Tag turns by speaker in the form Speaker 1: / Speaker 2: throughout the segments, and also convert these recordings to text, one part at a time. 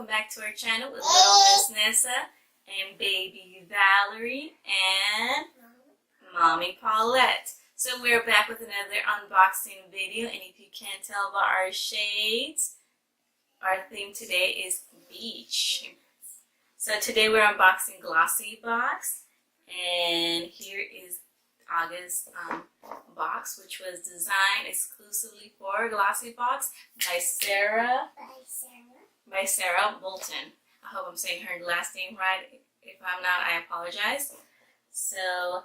Speaker 1: welcome back to our channel with little Miss Nessa and baby Valerie and mommy Paulette. So we're back with another unboxing video, and if you can't tell by our shades, our theme today is beach. So today we're unboxing GLOSSYBOX, and here is August box, which was designed exclusively for GLOSSYBOX by Sarah Bolton. I hope I'm saying her last name right. If I'm not, I apologize. So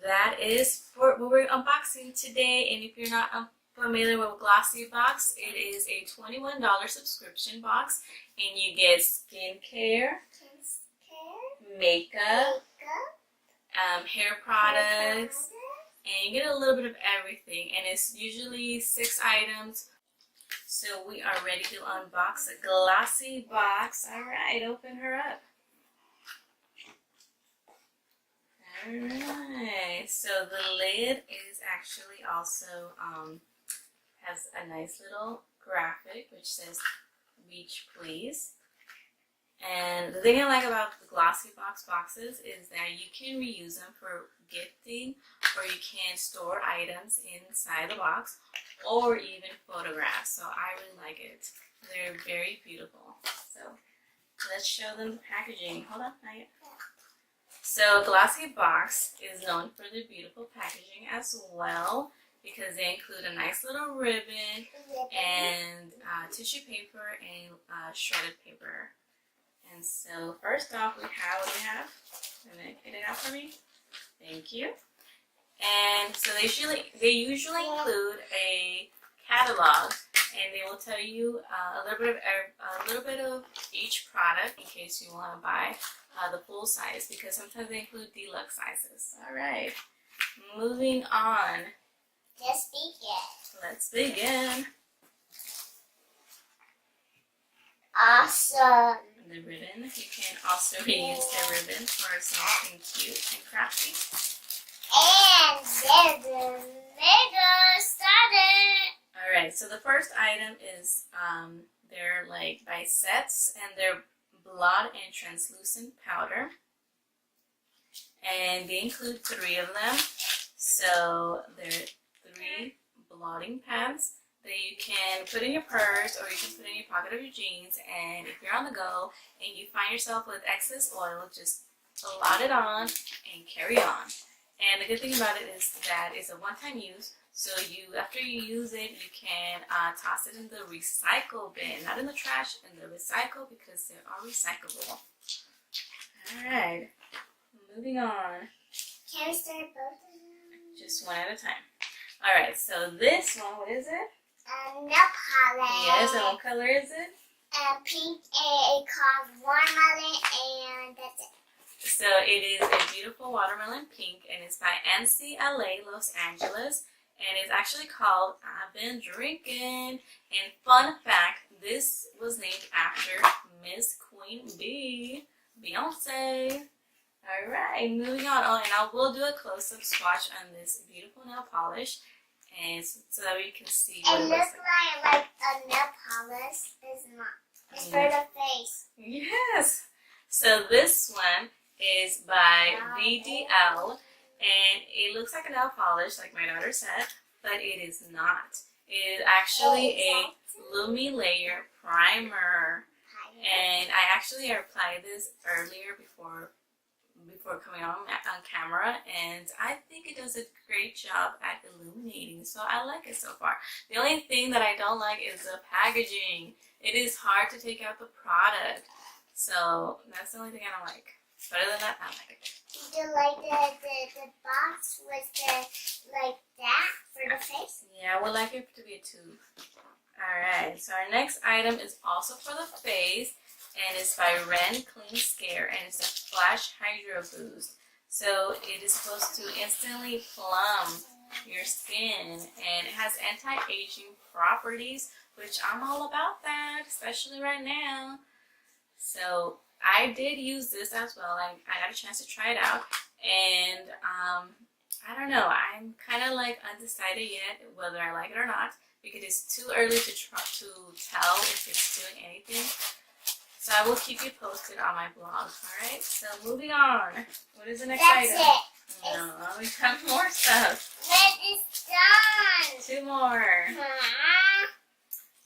Speaker 1: that is for what we're unboxing today. And if you're not familiar with GLOSSYBOX, it is a $21 subscription box, and you get skincare, makeup, hair products, and you get a little bit of everything, and it's usually 6 items. So we are ready to unbox a GLOSSYBOX. Alright, open her up. Alright, so the lid is actually also has a nice little graphic which says beach please. And the thing I like about the GLOSSYBOX boxes is that you can reuse them for gifting, or you can store items inside the box, or even photographs. So I really like it. They're very beautiful. So let's show them the packaging. Hold on, not yet. So GLOSSYBOX is known for their beautiful packaging as well, because they include a nice little ribbon and tissue paper and shredded paper. And so first off, we have what we have. I'm gonna get it out for me. Thank you. And so they usually include a catalog, and they will tell you a little bit of each product in case you want to buy the full size, because sometimes they include deluxe sizes. All right, moving on. Let's begin.
Speaker 2: Awesome.
Speaker 1: The ribbon. You can also reuse the ribbon for something cute and crafty.
Speaker 2: And there's the mega started.
Speaker 1: Alright, so the first item is they're like by sets, and they're blot and translucent powder. And they include 3 of them. So there are 3 blotting pads that you can put in your purse, or you can put in your pocket of your jeans. And if you're on the go and you find yourself with excess oil, just blot it on and carry on. And the good thing about it is that it's a one-time use, so after you use it, you can toss it in the recycle bin, not in the trash, in the recycle, because they are recyclable. Alright, moving on.
Speaker 2: Can we start both of them?
Speaker 1: Just one at a time. Alright, so this one, what is it?
Speaker 2: Nail polish.
Speaker 1: Yes, and what color is it?
Speaker 2: Pink, and it calls watermelon, and that's it.
Speaker 1: So it is a beautiful watermelon pink, and it's by NCLA Los Angeles, and it's actually called I've Been Drinking. And fun fact, this was named after Miss Queen Bee, Beyonce. Alright, moving on. Oh, and I will do a close-up swatch on this beautiful nail polish, and so that we can see what
Speaker 2: it looks like a nail polish. It's not. It's for the face.
Speaker 1: Yes. So this one is by VDL, and it looks like a nail polish, like my daughter said, but it is not. It is actually a Lumi Layer Primer, and I actually applied this earlier before coming on camera, and I think it does a great job at illuminating, so I like it so far. The only thing that I don't like is the packaging. It is hard to take out the product, so that's the only thing I don't like. But other than that, I like it.
Speaker 2: Do you like the box with like that for the face?
Speaker 1: Yeah, I would like it to be a tube. Alright, so our next item is also for the face, and it's by Ren Clean Scare, and it's a Flash Hydro Boost. So it is supposed to instantly plump your skin, and it has anti-aging properties, which I'm all about that, especially right now. So I did use this as well. I got a chance to try it out, and I don't know, I'm kind of like undecided yet whether I like it or not, because it's too early to tell if it's doing anything. So I will keep you posted on my blog. Alright, so moving on. What is the next item?
Speaker 2: That's it.
Speaker 1: No, we have more stuff.
Speaker 2: But it's done.
Speaker 1: 2 more.
Speaker 2: Huh?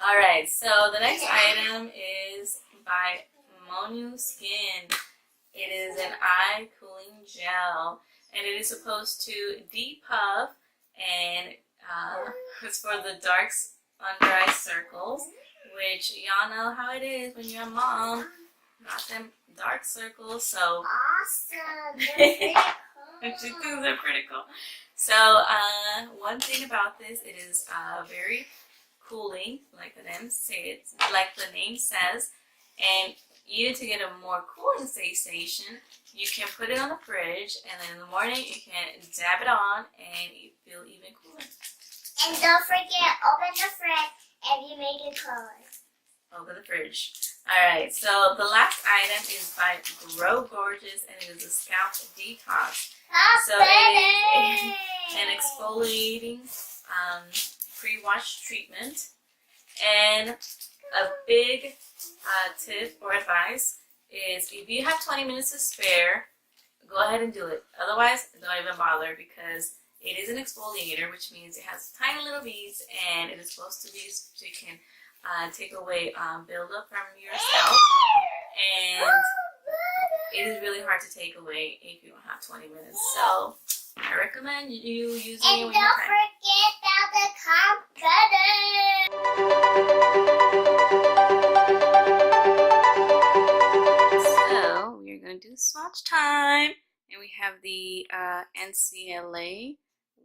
Speaker 1: Alright, so the next item is by Monu Skin. It is an eye cooling gel, and it is supposed to depuff, and it's for the dark under eye circles, which y'all know how it is when you're a mom. Got them dark circles, so
Speaker 2: Awesome. They're pretty cool.
Speaker 1: she thinks they're pretty cool. So one thing about this, it is very cooling, like the name says, and even to get a more cooling sensation, you can put it on the fridge, and then in the morning you can dab it on, and you feel even cooler.
Speaker 2: And don't forget, open the fridge if you make it cold.
Speaker 1: Open the fridge. Alright, so the last item is by Grow Gorgeous, and it is a scalp detox. So it is an exfoliating pre-wash treatment. And a big tip or advice is if you have 20 minutes to spare, go ahead and do it. Otherwise, don't even bother, because it is an exfoliator, which means it has tiny little beads, and it is supposed to be so you can take away buildup from your scalp. And it is really hard to take away if you don't have 20 minutes. So I recommend you using it
Speaker 2: And
Speaker 1: when
Speaker 2: don't
Speaker 1: you have time.
Speaker 2: forget about the comforter.
Speaker 1: So we are going to do swatch time, and we have the NCLA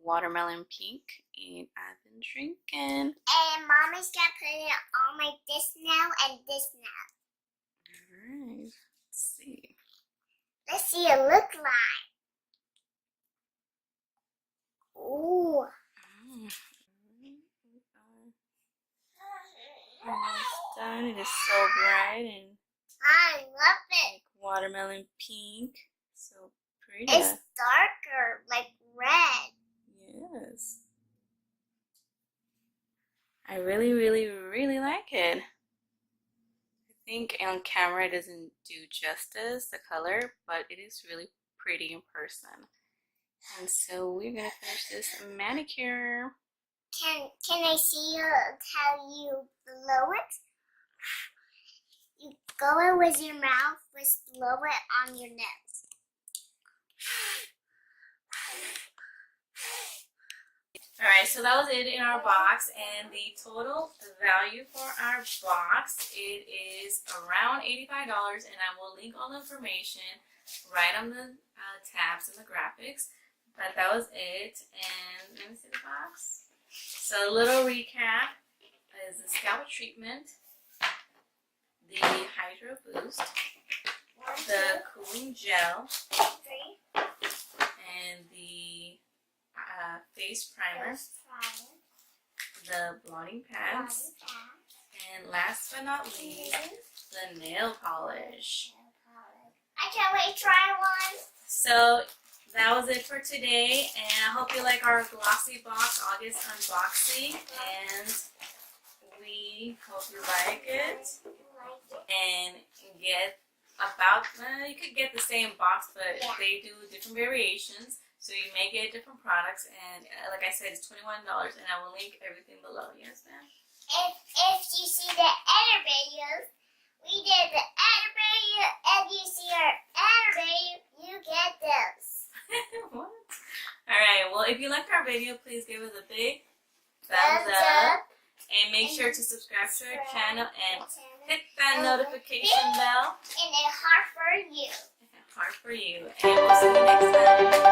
Speaker 1: watermelon pink, and I've been drinking.
Speaker 2: And Mommy's gonna put it on like this now and this now.
Speaker 1: Alright, let's see.
Speaker 2: Let's see it look like. Ooh.
Speaker 1: Almost done. It is so bright and
Speaker 2: I love it.
Speaker 1: like watermelon pink. So pretty.
Speaker 2: It's darker, like red.
Speaker 1: Yes. I really, really, really like it. I think on camera it doesn't do justice, the color, but it is really pretty in person. And so we're going to finish this manicure.
Speaker 2: Can I see how you blow it? You go in with your mouth, just blow it on your nose.
Speaker 1: Alright, so that was it in our box, and the total value for our box, it is around $85, and I will link all the information right on the tabs and the graphics. But that was it, and let me see the box. So a little recap is the scalp treatment, the Hydro Boost, the cooling gel, and the face primer, the blotting pads, and last but not least, the nail polish.
Speaker 2: I can't wait to try one.
Speaker 1: So that was it for today, and I hope you like our GLOSSYBOX August unboxing, and we hope you like it and get about, you could get the same box, but they do different variations, so you may get different products, and like I said, it's $21, and I will link everything below. Yes, ma'am?
Speaker 2: If you see the other videos, we did the other video. If you see our other video, you get this.
Speaker 1: What? Alright, well, if you liked our video, please give us a big thumbs up. And make sure to subscribe to our channel and hit that notification bell.
Speaker 2: And a heart for you.
Speaker 1: Heart for you. And we'll see you next time.